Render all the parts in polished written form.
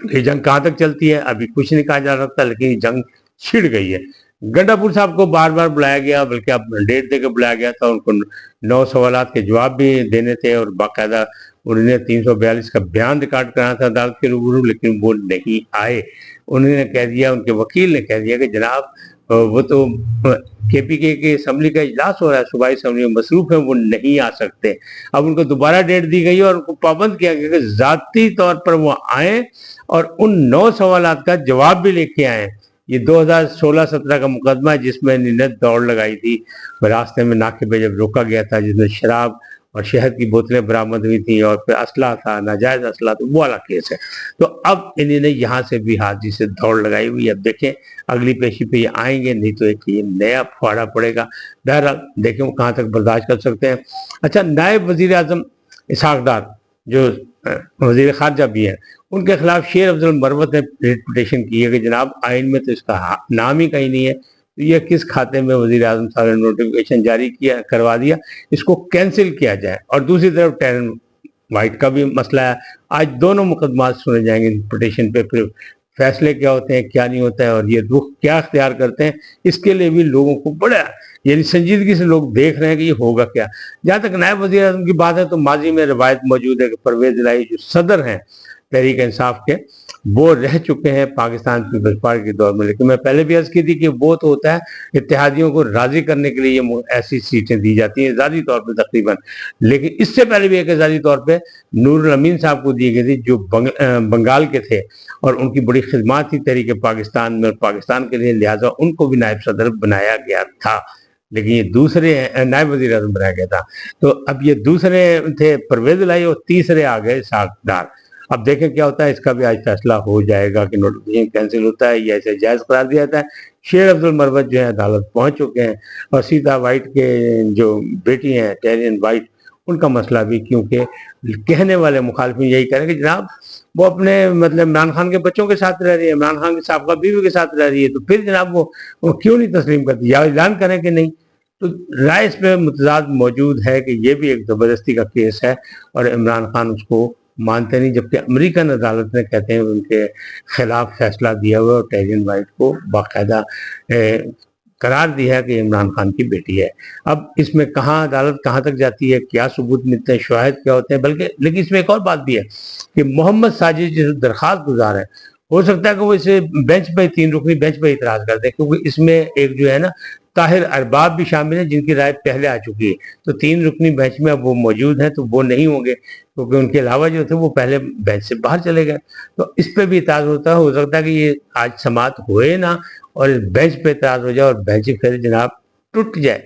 یہ جنگ کہاں تک چلتی ہے ابھی کچھ نہیں کہا جا سکتا، لیکن یہ جنگ چھڑ گئی ہے۔ گنڈاپور صاحب کو بار بار بلایا گیا، بلکہ اب ڈیٹ دے کے بلایا گیا تھا، ان کو 9 سوالات کے جواب بھی دینے تھے، اور باقاعدہ انہوں نے 342 کا بیان ریکارڈ کرانا تھا عدالت کے روبرو، لیکن وہ نہیں آئے۔ انہوں نے کہہ دیا، ان کے وکیل نے کہہ دیا کہ جناب وہ تو کے پی کے اسمبلی کا اجلاس ہو رہا ہے، صوبائی اسمبلی میں مصروف ہیں، وہ نہیں آ سکتے۔ اب ان کو دوبارہ ڈیٹ دی گئی اور ان کو پابند کیا گیا کہ ذاتی طور پر وہ آئیں اور ان 9 سوالات کا جواب بھی لے کے آئیں۔ یہ 2016-17 کا مقدمہ ہے جس میں انہوں نے دوڑ لگائی تھی، راستے میں ناکے پہ جب روکا گیا تھا، جس میں شراب اور شہد کی بوتلیں برآمد ہوئی تھیں اور پھر اسلحہ تھا، ناجائز اسلحہ، تو وہ والا کیس ہے۔ تو اب انہوں نے یہاں سے بھی حاضری سے دوڑ لگائی ہوئی ہے۔ اب دیکھیں اگلی پیشی پہ یہ آئیں گے، نہیں تو ایک یہ نیا پھاڑا پڑے گا۔ بہرحال دیکھیں وہ کہاں تک برداشت کر سکتے ہیں۔ اچھا، نائب وزیر اعظم اسحاق ڈار جو وزیر خارجہ بھی ہیں، ان کے خلاف شیر افضل مروت نے ریٹ پٹیشن کی ہے کہ جناب آئین میں تو اس کا نام ہی کہیں نہیں ہے، تو یہ کس کھاتے میں وزیر اعظم صاحب نے نوٹیفیکیشن جاری کروا دیا، اس کو کینسل کیا جائے۔ اور دوسری طرف ٹیرن وائٹ کا بھی مسئلہ ہے۔ آج دونوں مقدمات سنے جائیں گے پٹیشن پہ، پھر فیصلے کیا ہوتے ہیں کیا نہیں ہوتا ہے اور یہ رخ کیا اختیار کرتے ہیں، اس کے لیے بھی لوگوں کو بڑا یعنی سنجیدگی سے لوگ دیکھ رہے ہیں کہ یہ ہوگا کیا۔ جہاں تک نائب وزیر اعظم کی بات ہے تو ماضی میں روایت موجود ہے کہ پرویز الہی جو صدر ہیں تحریک انصاف کے، وہ رہ چکے ہیں پاکستان پیپلز پارٹی کے دور میں، لیکن میں پہلے بھی عرض کی تھی کہ وہ تو ہوتا ہے اتحادیوں کو راضی کرنے کے لیے یہ ایسی سیٹیں دی جاتی ہیں ذاتی طور پہ تقریباً، لیکن اس سے پہلے بھی ایک ذاتی طور پہ نور الامین صاحب کو دی گئی تھی جو بنگال کے تھے اور ان کی بڑی خدمات تھی تحریک پاکستان میں اور پاکستان کے لیے، لہٰذا ان کو بھی نائب صدر بنایا گیا تھا، لیکن یہ دوسرے نائب وزیر اعظم بنایا گیا تھا۔ تو اب یہ دوسرے تھے پرویز الہی اور تیسرے آ گئے اسحاق ڈار۔ اب دیکھیں کیا ہوتا ہے، اس کا بھی آج فیصلہ ہو جائے گا کہ نوٹیفیکیشن کینسل ہوتا ہے یا اسے جائز قرار دیا جاتا ہے۔ شیر افضل مروت جو ہے عدالت پہنچ چکے ہیں، اور سیتا وائٹ کے جو بیٹی ہیں ٹیرین وائٹ، ان کا مسئلہ بھی، کیونکہ کہنے والے مخالفین یہی کہہ رہے ہیں کہ جناب وہ اپنے مطلب عمران خان کے بچوں کے ساتھ رہ رہی ہے، عمران خان کی سابقہ بیوی کے ساتھ رہ رہی ہے، تو پھر جناب وہ کیوں نہیں تسلیم کرتی، یا اعلان کریں کہ نہیں۔ تو رائے اس پہ متضاد موجود ہے کہ یہ بھی ایک زبردستی کا کیس ہے اور عمران خان اس کو مانتے نہیں، جبکہ امریکن عدالت نے کہتے ہیں ان کے خلاف فیصلہ دیا ہوا اور ٹیرین وائٹ کو باقاعدہ قرار دیا ہے کہ عمران خان کی بیٹی ہے۔ اب اس میں کہاں عدالت کہاں تک جاتی ہے، کیا ثبوت ملتے ہیں، شواہد کیا ہوتے ہیں، بلکہ لیکن اس میں ایک اور بات بھی ہے کہ محمد ساجد جو درخواست گزار ہے، ہو سکتا ہے کہ وہ اسے بینچ پہ 3 رکنی بینچ پہ اعتراض کر دیں، کیونکہ اس میں ایک جو ہے نا طاہر ارباب بھی شامل ہیں جن کی رائے پہلے آ چکی ہے، تو 3 رکنی بینچ میں اب وہ موجود ہیں تو وہ نہیں ہوں گے، کیونکہ ان کے علاوہ جو تھے وہ پہلے بینچ سے باہر چلے گئے، تو اس پہ بھی اعتراض ہوتا ہے۔ ہو سکتا ہے کہ یہ آج سماعت ہوئے نا اور بینچ پہ اعتراض ہو جائے اور بینچ پھر جناب ٹوٹ جائے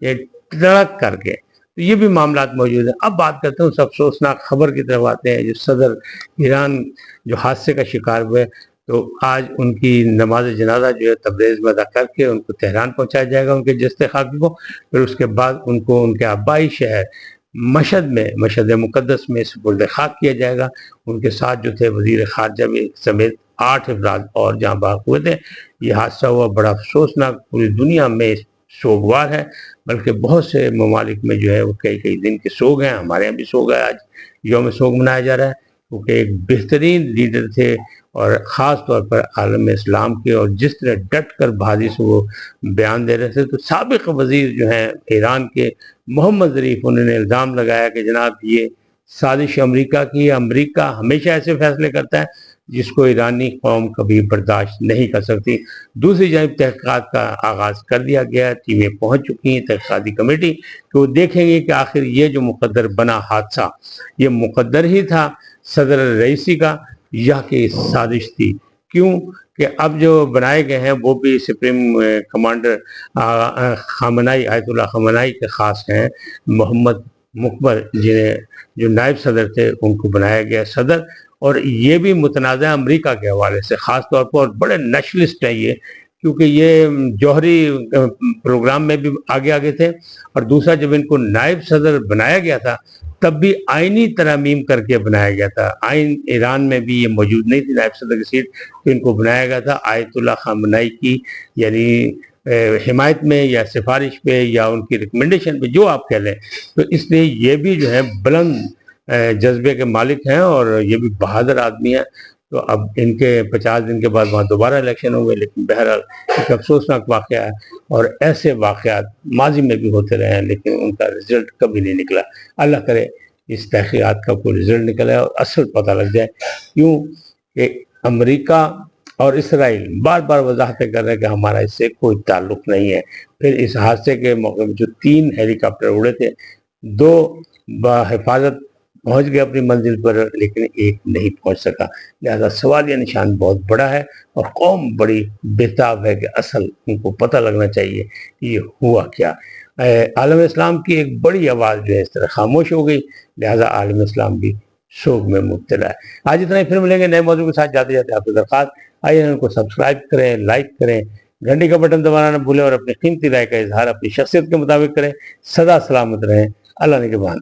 یہ تڑک کر کے، تو یہ بھی معاملات موجود ہیں۔ اب بات کرتے ہیں اس افسوسناک خبر کی طرف آتے ہیں، جو صدر ایران جو حادثے کا شکار ہوئے، تو آج ان کی نماز جنازہ جو ہے تبریز میں ادا کر کے ان کو تہران پہنچایا جائے گا، ان کے جسد خاکی کو، پھر اس کے بعد ان کو ان کے آبائی شہر مشہد میں، مشہد مقدس میں سپرد خاک کیا جائے گا۔ ان کے ساتھ جو تھے وزیر خارجہ بھی سمیت 8 افراد اور جہاں بحق ہوئے تھے۔ یہ حادثہ ہوا بڑا افسوسناک، پوری دنیا میں سوگوار ہے، بلکہ بہت سے ممالک میں جو ہے وہ کئی دن کے سوگ ہیں، ہمارے یہاں بھی سوگ ہے، آج یوم سوگ منایا جا رہا ہے، کیونکہ ایک بہترین لیڈر تھے اور خاص طور پر عالم اسلام کے، اور جس طرح ڈٹ کر بھازی سے وہ بیان دے رہے تھے۔ تو سابق وزیر جو ہیں ایران کے محمد ظریف، انہوں نے الزام لگایا کہ جناب یہ سازش امریکہ کی ہے، امریکہ ہمیشہ ایسے فیصلے کرتا ہے جس کو ایرانی قوم کبھی برداشت نہیں کر سکتی۔ دوسری جانب تحقیقات کا آغاز کر دیا گیا ہے، ٹیمیں پہنچ چکی ہیں تحقیقاتی کمیٹی، کہ وہ دیکھیں گے کہ آخر یہ جو مقدر بنا حادثہ یہ مقدر ہی تھا صدر رئیسی کا یا کہ سازش تھی۔ کیوں کہ اب جو بنائے گئے ہیں وہ بھی سپریم کمانڈر خامنائی، آیت اللہ خامنائی کے خاص ہیں، محمد مقبل جنہیں جو نائب صدر تھے ان کو بنایا گیا صدر، اور یہ بھی متنازع امریکہ کے حوالے سے خاص طور پر، اور بڑے نیشنلسٹ ہیں یہ، کیونکہ یہ جوہری پروگرام میں بھی آگے تھے، اور دوسرا جب ان کو نائب صدر بنایا گیا تھا تب بھی آئینی ترامیم کر کے بنایا گیا تھا، آئین ایران میں بھی یہ موجود نہیں تھی نائب صدر کی سیٹ، تو ان کو بنایا گیا تھا آیت اللہ خامنائی کی یعنی حمایت میں یا سفارش پہ یا ان کی ریکمنڈیشن پہ، جو آپ کہہ لیں۔ تو اس لیے یہ بھی جو ہے بلند جذبے کے مالک ہیں اور یہ بھی بہادر آدمی ہیں، تو اب ان کے 50 دن کے بعد وہاں دوبارہ الیکشن ہو گئے، لیکن بہرحال ایک افسوسناک واقعہ ہے، اور ایسے واقعات ماضی میں بھی ہوتے رہے ہیں لیکن ان کا رزلٹ کبھی نہیں نکلا۔ اللہ کرے اس تحقیقات کا کوئی رزلٹ نکلے اور اصل پتہ لگ جائے، کیوں کہ امریکہ اور اسرائیل بار بار وضاحتیں کر رہے ہیں کہ ہمارا اس سے کوئی تعلق نہیں ہے۔ پھر اس حادثے کے موقع میں جو 3 ہیلی کاپٹر اڑے تھے، 2 بحفاظت پہنچ گئے اپنی منزل پر لیکن ایک نہیں پہنچ سکا، لہذا سوالیہ نشان بہت بڑا ہے، اور قوم بڑی بےتاب ہے کہ اصل ان کو پتہ لگنا چاہیے کہ یہ ہوا کیا۔ عالم اسلام کی ایک بڑی آواز جو ہے اس طرح خاموش ہو گئی، لہذا عالم اسلام بھی شوق میں مبتلا ہے۔ آج اتنا ہی، پھر ملیں گے نئے موضوع کے ساتھ۔ جاتے جاتے آپ کی درخواست، آئیے ان کو سبسکرائب کریں، لائک کریں، گھنٹی کا بٹن دبانا نہ بھولیں، اور اپنی قیمتی رائے کا اظہار اپنی شخصیت کے مطابق کریں۔ سدا سلامت رہیں، اللہ نگہبان۔